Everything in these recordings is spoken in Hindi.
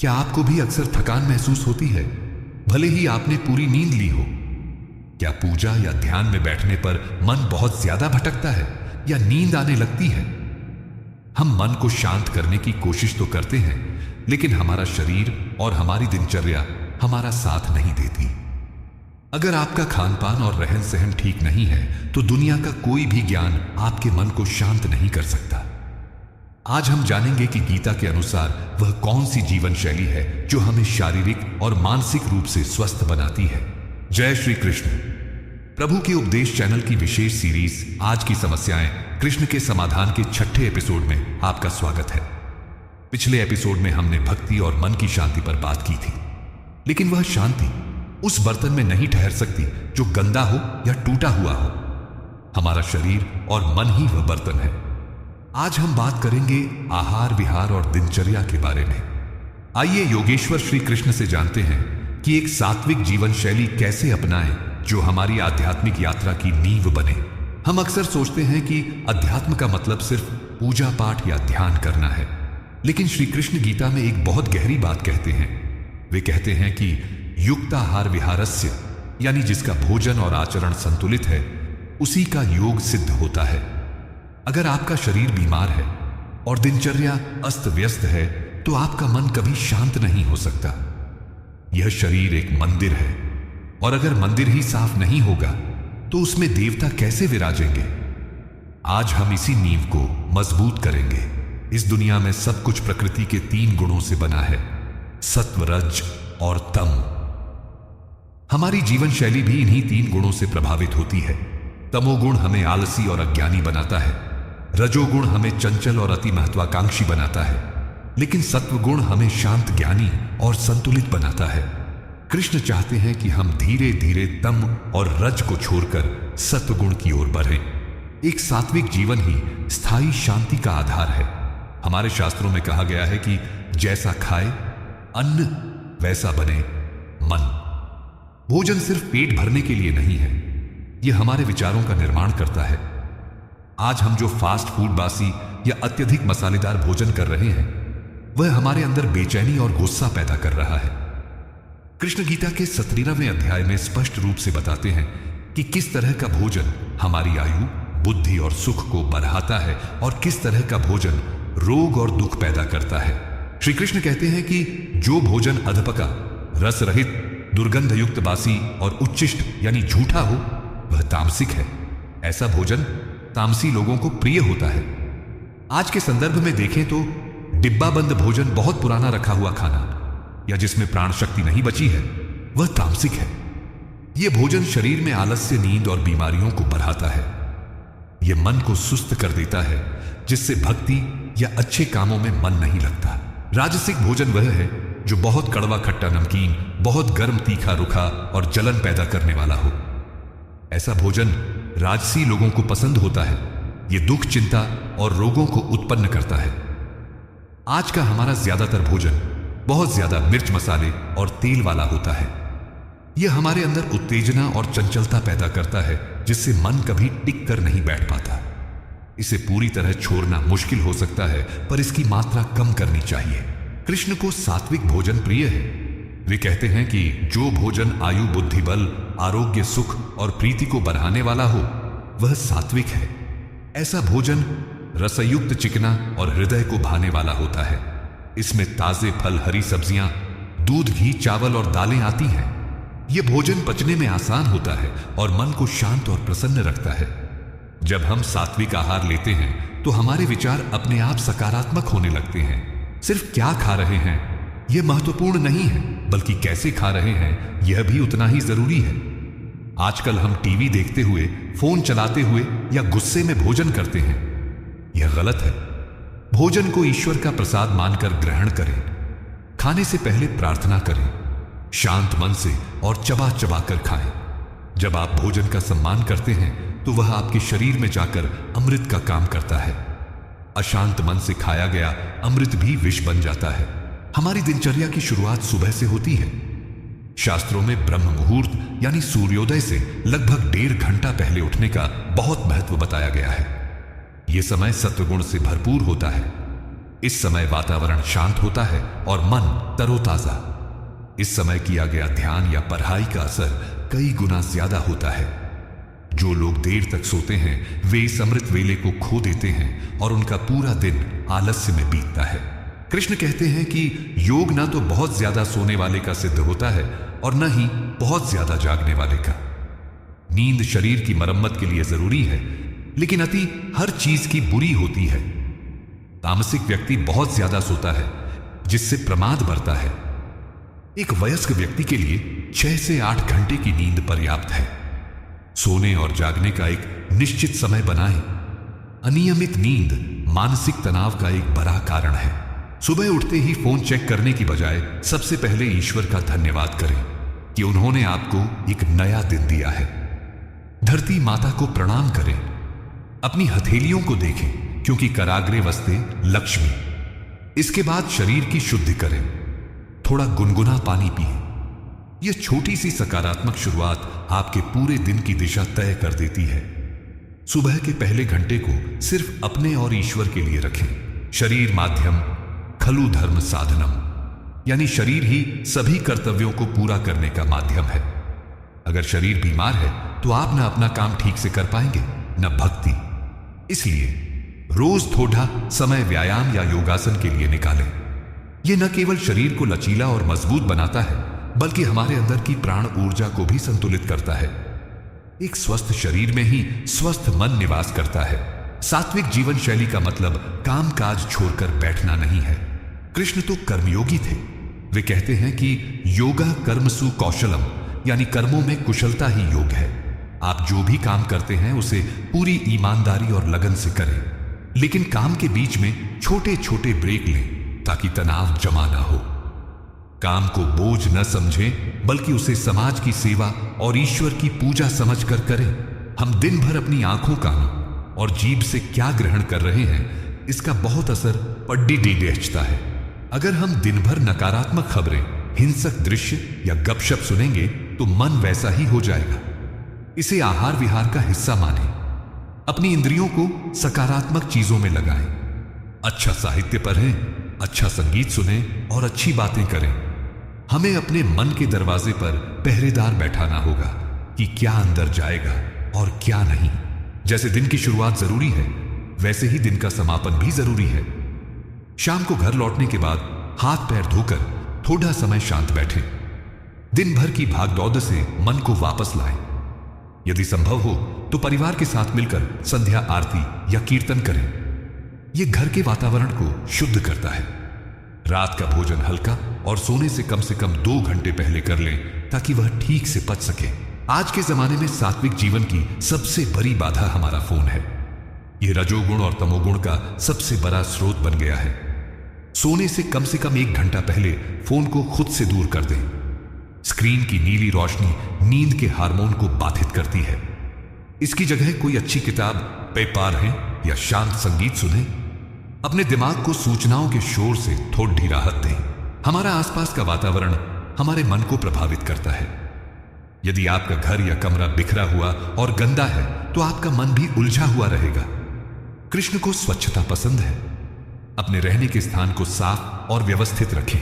क्या आपको भी अक्सर थकान महसूस होती है, भले ही आपने पूरी नींद ली हो? क्या पूजा या ध्यान में बैठने पर मन बहुत ज्यादा भटकता है या नींद आने लगती है? हम मन को शांत करने की कोशिश तो करते हैं, लेकिन हमारा शरीर और हमारी दिनचर्या हमारा साथ नहीं देती। अगर आपका खान पान और रहन सहन ठीक नहीं है, तो दुनिया का कोई भी ज्ञान आपके मन को शांत नहीं कर सकता। आज हम जानेंगे कि गीता के अनुसार वह कौन सी जीवन शैली है जो हमें शारीरिक और मानसिक रूप से स्वस्थ बनाती है। जय श्री कृष्ण। प्रभु के उपदेश चैनल की विशेष सीरीज आज की समस्याएं कृष्ण के समाधान के 6ठे एपिसोड में आपका स्वागत है। पिछले एपिसोड में हमने भक्ति और मन की शांति पर बात की थी, लेकिन वह शांति उस बर्तन में नहीं ठहर सकती जो गंदा हो या टूटा हुआ हो। हमारा शरीर और मन ही वह बर्तन है। आज हम बात करेंगे आहार विहार और दिनचर्या के बारे में। आइए योगेश्वर श्री कृष्ण से जानते हैं कि एक सात्विक जीवन शैली कैसे अपनाएं जो हमारी आध्यात्मिक यात्रा की नींव बने। हम अक्सर सोचते हैं कि अध्यात्म का मतलब सिर्फ पूजा पाठ या ध्यान करना है, लेकिन श्री कृष्ण गीता में एक बहुत गहरी बात कहते हैं। वे कहते हैं कि युक्ताहार विहारस्य, यानी जिसका भोजन और आचरण संतुलित है, उसी का योग सिद्ध होता है। अगर आपका शरीर बीमार है और दिनचर्या अस्त व्यस्त है, तो आपका मन कभी शांत नहीं हो सकता। यह शरीर एक मंदिर है, और अगर मंदिर ही साफ नहीं होगा तो उसमें देवता कैसे विराजेंगे? आज हम इसी नींव को मजबूत करेंगे। इस दुनिया में सब कुछ प्रकृति के 3 गुणों से बना है, सत्व, रज और तम। हमारी जीवन शैली भी इन्हीं 3 गुणों से प्रभावित होती है। तमोगुण हमें आलसी और अज्ञानी बनाता है, रजोगुण हमें चंचल और अति महत्वाकांक्षी बनाता है, लेकिन सत्वगुण हमें शांत, ज्ञानी और संतुलित बनाता है। कृष्ण चाहते हैं कि हम धीरे धीरे तम और रज को छोड़कर सत्वगुण की ओर बढ़ें। एक सात्विक जीवन ही स्थायी शांति का आधार है। हमारे शास्त्रों में कहा गया है कि जैसा खाए अन्न, वैसा बने मन। भोजन सिर्फ पेट भरने के लिए नहीं है, यह हमारे विचारों का निर्माण करता है। आज हम जो फास्ट फूड, बासी या अत्यधिक मसालेदार भोजन कर रहे हैं, वह हमारे अंदर बेचैनी और गुस्सा पैदा कर रहा है। कृष्ण गीता के 17वें अध्याय में स्पष्ट रूप से बताते हैं कि किस तरह का भोजन हमारी आयु, बुद्धि और सुख को बढ़ाता है और किस तरह का भोजन रोग और दुख पैदा करता है। श्री कृष्ण कहते हैं कि जो भोजन अधपका, रस रहित, दुर्गंध युक्त, बासी और उच्छिष्ट यानी झूठा हो, वह तामसिक है। ऐसा भोजन तामसी लोगों को प्रिय होता है। आज के संदर्भ में देखें तो डिब्बा बंद भोजन, बहुत पुराना रखा हुआ खाना या जिसमें प्राण शक्ति नहीं बची है, वह तामसिक है। यह भोजन शरीर में आलस्य, नींद और बीमारियों को बढ़ाता है। यह मन को सुस्त कर देता है, जिससे भक्ति या अच्छे कामों में मन नहीं लगता। राजसिक भोजन वह है जो बहुत कड़वा, खट्टा, नमकीन, बहुत गर्म, तीखा, रुखा और जलन पैदा करने वाला हो। ऐसा भोजन राजसी लोगों को पसंद होता है। यह दुख, चिंता और रोगों को उत्पन्न करता है। आज का हमारा ज्यादातर भोजन बहुत ज्यादा मिर्च, मसाले और तेल वाला होता है। यह हमारे अंदर उत्तेजना और चंचलता पैदा करता है, जिससे मन कभी टिक कर नहीं बैठ पाता। इसे पूरी तरह छोड़ना मुश्किल हो सकता है, पर इसकी मात्रा कम करनी चाहिए। कृष्ण को सात्विक भोजन प्रिय है। वे कहते हैं कि जो भोजन आयु, बुद्धि, बल, आरोग्य, सुख और प्रीति को बढ़ाने वाला हो, वह सात्विक है। ऐसा भोजन रसयुक्त, चिकना और हृदय को भाने वाला होता है। इसमें ताजे फल, हरी सब्जियां, दूध, घी, चावल और दालें आती हैं। यह भोजन पचने में आसान होता है और मन को शांत और प्रसन्न रखता है। जब हम सात्विक आहार लेते हैं तो हमारे विचार अपने आप सकारात्मक होने लगते हैं। सिर्फ क्या खा रहे हैं यह महत्वपूर्ण नहीं है, बल्कि कैसे खा रहे हैं यह भी उतना ही जरूरी है। आजकल हम टीवी देखते हुए, फोन चलाते हुए या गुस्से में भोजन करते हैं। यह गलत है। भोजन को ईश्वर का प्रसाद मानकर ग्रहण करें। खाने से पहले प्रार्थना करें, शांत मन से और चबा चबा कर खाएं। जब आप भोजन का सम्मान करते हैं तो वह आपके शरीर में जाकर अमृत का काम करता है। अशांत मन से खाया गया अमृत भी विष बन जाता है। हमारी दिनचर्या की शुरुआत सुबह से होती है। शास्त्रों में ब्रह्म मुहूर्त यानी सूर्योदय से लगभग 1.5 घंटा पहले उठने का बहुत महत्व बताया गया है। यह समय सत्वगुण से भरपूर होता है। इस समय वातावरण शांत होता है और मन तरोताजा। इस समय किया गया ध्यान या पढ़ाई का असर कई गुना ज्यादा होता है। जो लोग देर तक सोते हैं वे इस अमृत वेले को खो देते हैं और उनका पूरा दिन आलस्य में बीतता है। कृष्ण कहते हैं कि योग ना तो बहुत ज्यादा सोने वाले का सिद्ध होता है और न ही बहुत ज्यादा जागने वाले का। नींद शरीर की मरम्मत के लिए जरूरी है, लेकिन अति हर चीज की बुरी होती है। तामसिक व्यक्ति बहुत ज्यादा सोता है, जिससे प्रमाद बढ़ता है। एक वयस्क व्यक्ति के लिए 6 से 8 घंटे की नींद पर्याप्त है। सोने और जागने का एक निश्चित समय बनाएं। अनियमित नींद मानसिक तनाव का एक बड़ा कारण है। सुबह उठते ही फोन चेक करने की बजाय सबसे पहले ईश्वर का धन्यवाद करें कि उन्होंने आपको एक नया दिन दिया है। धरती माता को प्रणाम करें। अपनी हथेलियों को देखें, क्योंकि कराग्रे वस्ते लक्ष्मी। इसके बाद शरीर की शुद्धि करें। थोड़ा गुनगुना पानी पिएं। यह छोटी सी सकारात्मक शुरुआत आपके पूरे दिन की दिशा तय कर देती है। सुबह के पहले घंटे को सिर्फ अपने और ईश्वर के लिए रखें। शरीर माध्यम खलु धर्म साधनम, यानी शरीर ही सभी कर्तव्यों को पूरा करने का माध्यम है। अगर शरीर बीमार है तो आप न अपना काम ठीक से कर पाएंगे, न भक्ति। इसलिए रोज थोड़ा समय व्यायाम या योगासन के लिए निकालें। यह न केवल शरीर को लचीला और मजबूत बनाता है, बल्कि हमारे अंदर की प्राण ऊर्जा को भी संतुलित करता है। एक स्वस्थ शरीर में ही स्वस्थ मन निवास करता है। सात्विक जीवन शैली का मतलब काम काज छोड़कर बैठना नहीं है। कृष्ण तो कर्मयोगी थे। वे कहते हैं कि योगा कर्मसु कौशलम, यानी कर्मों में कुशलता ही योग है। आप जो भी काम करते हैं उसे पूरी ईमानदारी और लगन से करें, लेकिन काम के बीच में छोटे छोटे ब्रेक लें ताकि तनाव जमा ना हो। काम को बोझ न समझें, बल्कि उसे समाज की सेवा और ईश्वर की पूजा समझकर करें। हम दिन भर अपनी आंखों, कानों और जीभ से क्या ग्रहण कर रहे हैं, इसका बहुत असर पड्डी डेचता है। अगर हम दिन भर नकारात्मक खबरें, हिंसक दृश्य या गपशप सुनेंगे तो मन वैसा ही हो जाएगा। इसे आहार विहार का हिस्सा मानें। अपनी इंद्रियों को सकारात्मक चीजों में लगाएं। अच्छा साहित्य पढ़ें, अच्छा संगीत सुनें और अच्छी बातें करें। हमें अपने मन के दरवाजे पर पहरेदार बैठाना होगा कि क्या अंदर जाएगा और क्या नहीं। जैसे दिन की शुरुआत जरूरी है, वैसे ही दिन का समापन भी जरूरी है। शाम को घर लौटने के बाद हाथ पैर धोकर थोड़ा समय शांत बैठें। दिन भर की भागदौड़ से मन को वापस लाएं। यदि संभव हो तो परिवार के साथ मिलकर संध्या आरती या कीर्तन करें। यह घर के वातावरण को शुद्ध करता है। रात का भोजन हल्का और सोने से कम 2 घंटे पहले कर लें, ताकि वह ठीक से पच सके। आज के जमाने में सात्विक जीवन की सबसे बड़ी बाधा हमारा फोन है। यह रजोगुण और तमोगुण का सबसे बड़ा स्रोत बन गया है। सोने से कम 1 घंटा पहले फोन को खुद से दूर कर दें। स्क्रीन की नीली रोशनी नींद के हार्मोन को बाधित करती है। इसकी जगह कोई अच्छी किताब पढ़ें या शांत संगीत सुनें। अपने दिमाग को सूचनाओं के शोर से थोड़ी राहत दें। हमारा आसपास का वातावरण हमारे मन को प्रभावित करता है। यदि आपका घर या कमरा बिखरा हुआ और गंदा है तो आपका मन भी उलझा हुआ रहेगा। कृष्ण को स्वच्छता पसंद है। अपने रहने के स्थान को साफ और व्यवस्थित रखें।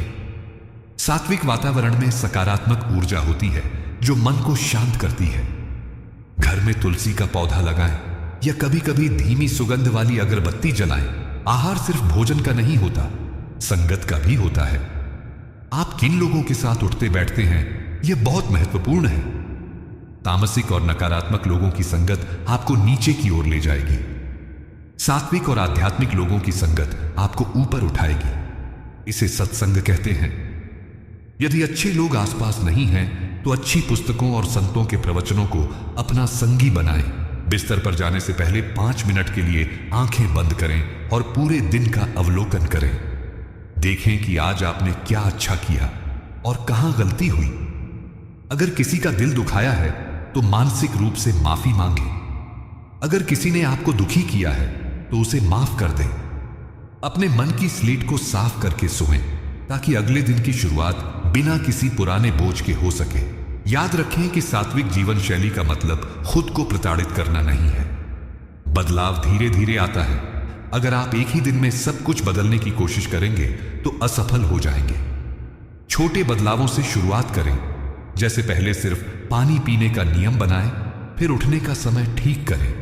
सात्विक वातावरण में सकारात्मक ऊर्जा होती है जो मन को शांत करती है। घर में तुलसी का पौधा लगाएं या कभी कभी धीमी सुगंध वाली अगरबत्ती जलाएं। आहार सिर्फ भोजन का नहीं होता, संगत का भी होता है। आप किन लोगों के साथ उठते बैठते हैं, यह बहुत महत्वपूर्ण है। तामसिक और नकारात्मक लोगों की संगत आपको नीचे की ओर ले जाएगी। सात्विक और आध्यात्मिक लोगों की संगत आपको ऊपर उठाएगी। इसे सत्संग कहते हैं। यदि अच्छे लोग आसपास नहीं हैं तो अच्छी पुस्तकों और संतों के प्रवचनों को अपना संगी बनाएं। बिस्तर पर जाने से पहले 5 मिनट के लिए आंखें बंद करें और पूरे दिन का अवलोकन करें। देखें कि आज आपने क्या अच्छा किया और कहां गलती हुई। अगर किसी का दिल दुखाया है तो मानसिक रूप से माफी मांगें। अगर किसी ने आपको दुखी किया है तो उसे माफ कर दें। अपने मन की स्लेट को साफ करके सोएं ताकि अगले दिन की शुरुआत बिना किसी पुराने बोझ के हो सके। याद रखें कि सात्विक जीवन शैली का मतलब खुद को प्रताड़ित करना नहीं है। बदलाव धीरे धीरे आता है। अगर आप एक ही दिन में सब कुछ बदलने की कोशिश करेंगे तो असफल हो जाएंगे। छोटे बदलावों से शुरुआत करें, जैसे पहले सिर्फ पानी पीने का नियम बनाएं, फिर उठने का समय ठीक करें।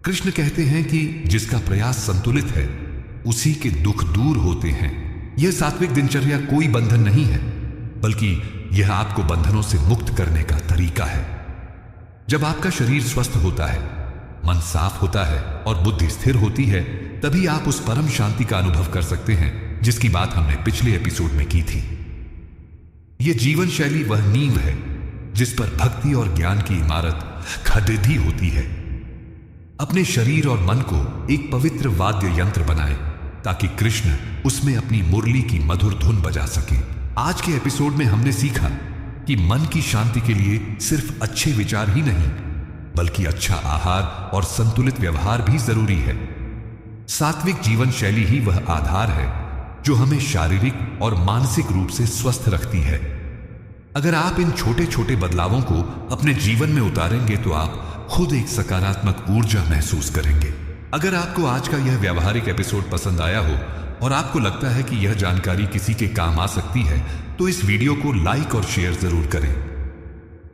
कृष्ण कहते हैं कि जिसका प्रयास संतुलित है उसी के दुख दूर होते हैं। यह सात्विक दिनचर्या कोई बंधन नहीं है, बल्कि यह आपको बंधनों से मुक्त करने का तरीका है। जब आपका शरीर स्वस्थ होता है, मन साफ होता है और बुद्धि स्थिर होती है, तभी आप उस परम शांति का अनुभव कर सकते हैं जिसकी बात हमने पिछले एपिसोड में की थी। यह जीवन शैली वह नींव है जिस पर भक्ति और ज्ञान की इमारत खड़िधी होती है। अपने शरीर और मन को एक पवित्र वाद्य यंत्र बनाएं ताकि कृष्ण उसमें अपनी मुरली की मधुर धुन बजा सके। आज के एपिसोड में हमने सीखा कि मन की शांति के लिए सिर्फ अच्छे विचार ही नहीं, बल्कि अच्छा आहार और संतुलित व्यवहार भी जरूरी है। सात्विक जीवन शैली ही वह आधार है जो हमें शारीरिक और मानसिक रूप से स्वस्थ रखती है। अगर आप इन छोटे छोटे बदलावों को अपने जीवन में उतारेंगे तो आप खुद एक सकारात्मक ऊर्जा महसूस करेंगे। अगर आपको आज का यह व्यावहारिक एपिसोड पसंद आया हो और आपको लगता है कि यह जानकारी किसी के काम आ सकती है, तो इस वीडियो को लाइक और शेयर जरूर करें।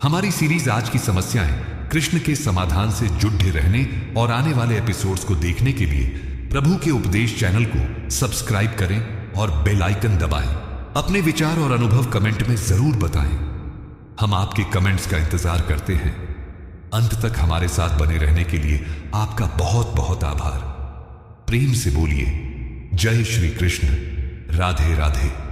हमारी सीरीज आज की समस्याएं कृष्ण के समाधान से जुड़े रहने और आने वाले एपिसोड्स को देखने के लिए प्रभु के उपदेश चैनल को सब्सक्राइब करें और बेल आइकन दबाएं। अपने विचार और अनुभव कमेंट में जरूर बताएं। हम आपके कमेंट्स का इंतजार करते हैं। अंत तक हमारे साथ बने रहने के लिए आपका बहुत बहुत आभार। प्रेम से बोलिए जय श्री कृष्ण। राधे राधे।